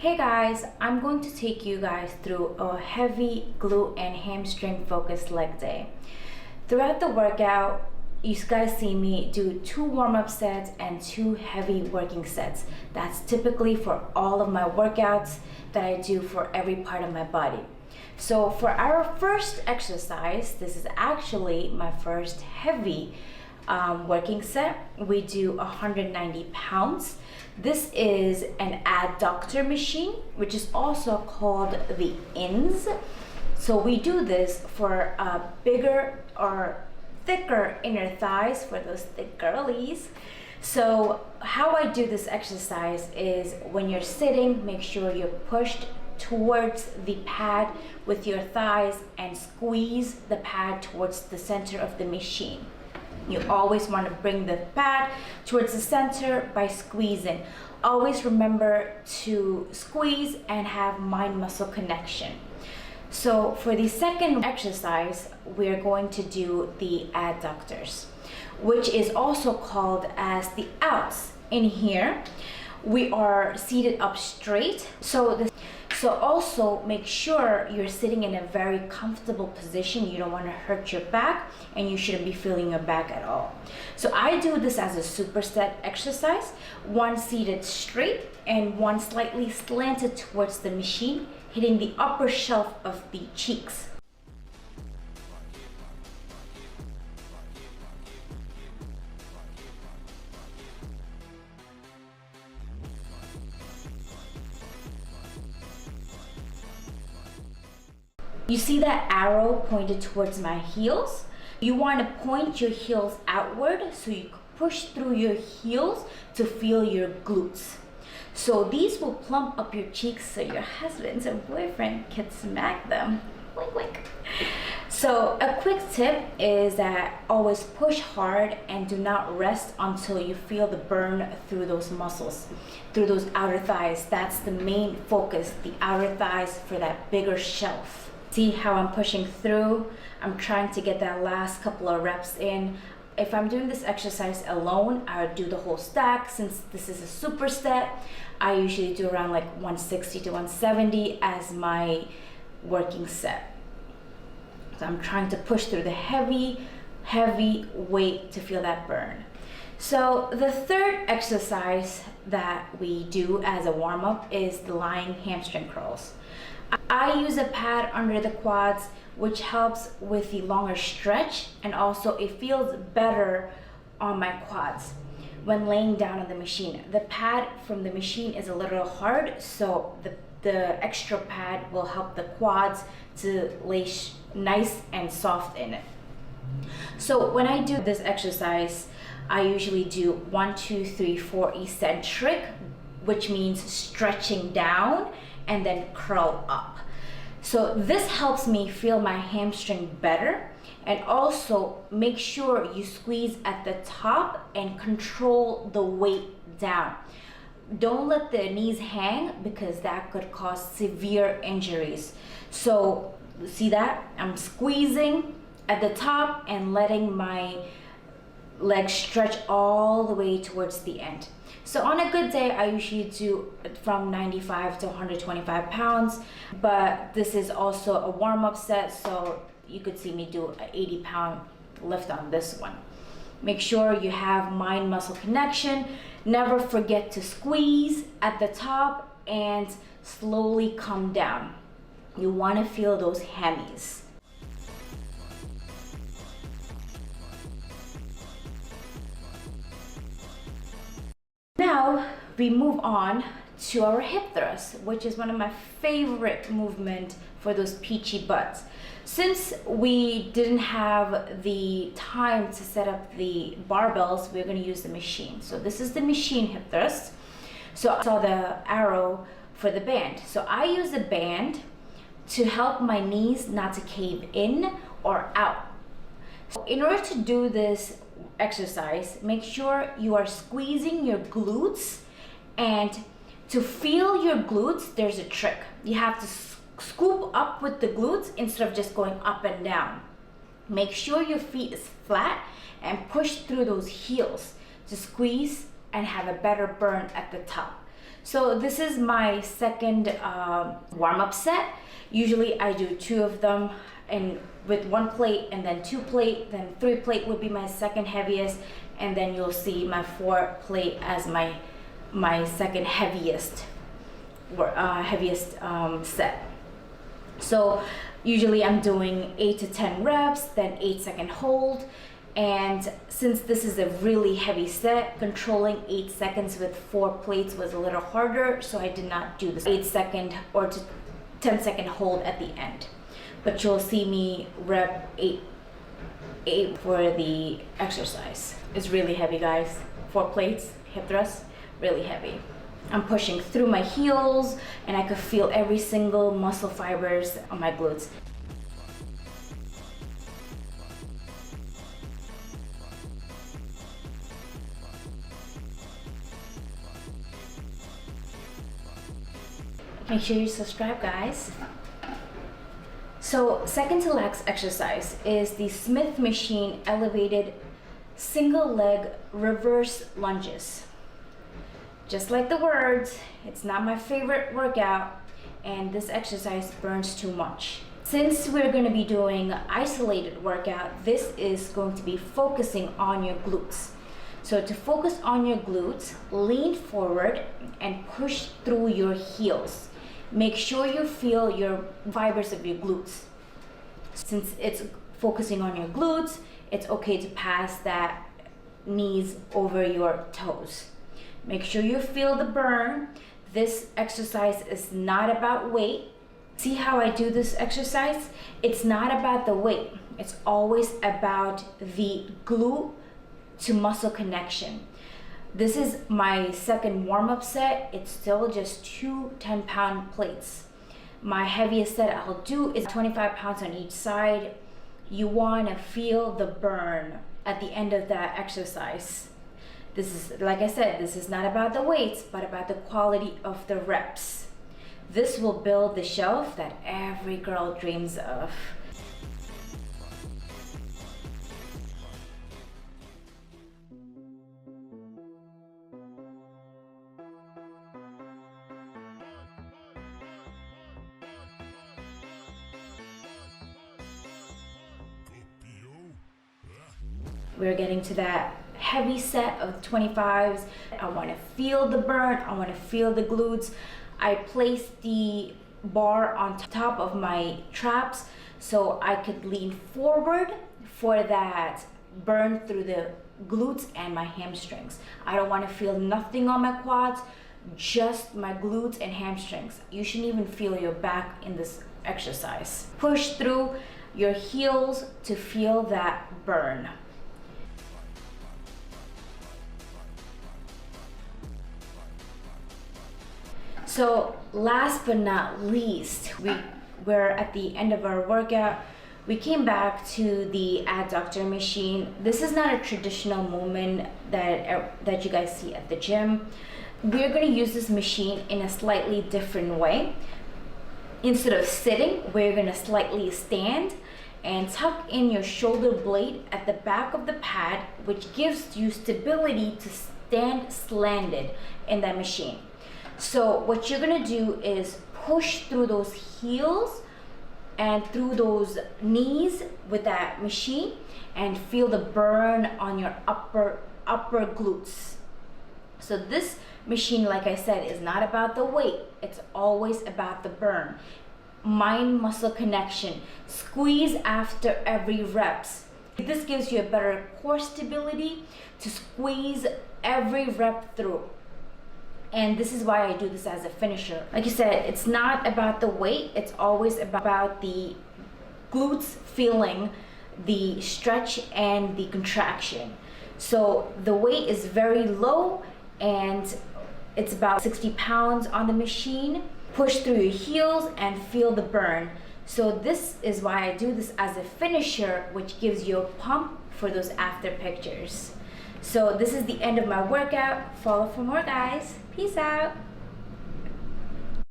Hey guys, I'm going to take you guys through a heavy glute and hamstring focused leg day. Throughout the workout, you guys see me do 2 warm-up sets and 2 heavy working sets. That's typically for all of my workouts that I do for every part of my body. So for our first exercise, this is actually my first heavy working set. We do 190 pounds. This is an adductor machine, which is also called the ins. So we do this for bigger or thicker inner thighs for those thick girlies. So how I do this exercise is when you're sitting, make sure you're pushed towards the pad with your thighs and squeeze the pad towards the center of the machine. You always want to bring the pad towards the center by squeezing. Always remember to squeeze and have mind-muscle connection. So for the second exercise, we're going to do the adductors, which is also called as the outs. In here, we are seated up straight. So also make sure you're sitting in a very comfortable position. You don't want to hurt your back, and you shouldn't be feeling your back at all. So I do this as a superset exercise, one seated straight and one slightly slanted towards the machine, hitting the upper shelf of the cheeks. You see that arrow pointed towards my heels? You want to point your heels outward so you push through your heels to feel your glutes. So these will plump up your cheeks so your husband or boyfriend can smack them. Wink, wink. So a quick tip is that always push hard and do not rest until you feel the burn through those muscles, through those outer thighs. That's the main focus, the outer thighs for that bigger shelf. See how I'm pushing through? I'm trying to get that last couple of reps in. If I'm doing this exercise alone, I would do the whole stack. Since this is a superset, I usually do around like 160 to 170 as my working set. So I'm trying to push through the heavy weight to feel that burn. So the third exercise that we do as a warm-up is the lying hamstring curls. I use a pad under the quads, which helps with the longer stretch, and also it feels better on my quads when laying down on the machine. The pad from the machine is a little hard, so the extra pad will help the quads to lay nice and soft in it. So when I do this exercise, I usually do 1, 2, 3, 4 eccentric, which means stretching down and then curl up. So this helps me feel my hamstring better, and also make sure you squeeze at the top and control the weight down. Don't let the knees hang because that could cause severe injuries. So see that? I'm squeezing at the top and letting my legs stretch all the way towards the end. So on a good day, I usually do from 95 to 125 pounds, but this is also a warm-up set, so you could see me do an 80-pound lift on this one. Make sure you have mind-muscle connection. Never forget to squeeze at the top and slowly come down. You want to feel those hammies. Now we move on to our hip thrust, which is one of my favorite movements for those peachy butts. Since we didn't have the time to set up the barbells, we're going to use the machine. So this is the machine hip thrust. So I saw the arrow for the band. So I use a band to help my knees not to cave in or out. So in order to do this exercise, make sure you are squeezing your glutes, and to feel your glutes, there's a trick. You have to scoop up with the glutes instead of just going up and down. Make sure your feet is flat and push through those heels to squeeze and have a better burn at the top. So this is my second warm-up set. Usually I do 2 of them and with 1 plate, and then 2 plate, then 3 plate would be my second heaviest, and then you'll see my 4 plate as my second heaviest set. So usually I'm doing 8 to 10 reps, then 8-second hold. And since this is a really heavy set, controlling 8 seconds with 4 plates was a little harder, so I did not do this 8-second or 10-second hold at the end. But you'll see me rep 8 for the exercise. It's really heavy, guys. 4 plates, hip thrust, really heavy. I'm pushing through my heels, and I could feel every single muscle fibers on my glutes. Make sure you subscribe, guys. So second to last exercise is the Smith machine elevated single leg reverse lunges. Just like the words, it's not my favorite workout, and this exercise burns too much. Since we're going to be doing isolated workout, this is going to be focusing on your glutes. So to focus on your glutes, lean forward and push through your heels. Make sure you feel your fibers of your glutes. Since it's focusing on your glutes, it's okay to pass that knees over your toes. Make sure you feel the burn. This exercise is not about weight. See how I do this exercise? It's not about the weight. It's always about the glute to muscle connection. This is my second warm-up set. It's still just 2 10-pound plates. My heaviest set I'll do is 25 pounds on each side. You want to feel the burn at the end of that exercise. This is, like I said, this is not about the weights, but about the quality of the reps. This will build the shelf that every girl dreams of. We're getting to that heavy set of 25s. I want to feel the burn. I want to feel the glutes. I place the bar on top of my traps so I could lean forward for that burn through the glutes and my hamstrings. I don't want to feel nothing on my quads, just my glutes and hamstrings. You shouldn't even feel your back in this exercise. Push through your heels to feel that burn. So last but not least, we're at the end of our workout. We came back to the adductor machine. This is not a traditional movement that you guys see at the gym. We're going to use this machine in a slightly different way. Instead of sitting, we're going to slightly stand and tuck in your shoulder blade at the back of the pad, which gives you stability to stand slanted in that machine. So what you're gonna do is push through those heels and through those knees with that machine and feel the burn on your upper glutes. So this machine, like I said, is not about the weight. It's always about the burn. Mind muscle connection. Squeeze after every reps. This gives you a better core stability to squeeze every rep through. And this is why I do this as a finisher. Like you said, it's not about the weight, it's always about the glutes feeling the stretch and the contraction. So the weight is very low and it's about 60 pounds on the machine. Push through your heels and feel the burn. So this is why I do this as a finisher, which gives you a pump for those after pictures. So this is the end of my workout. Follow for more, guys. Peace out.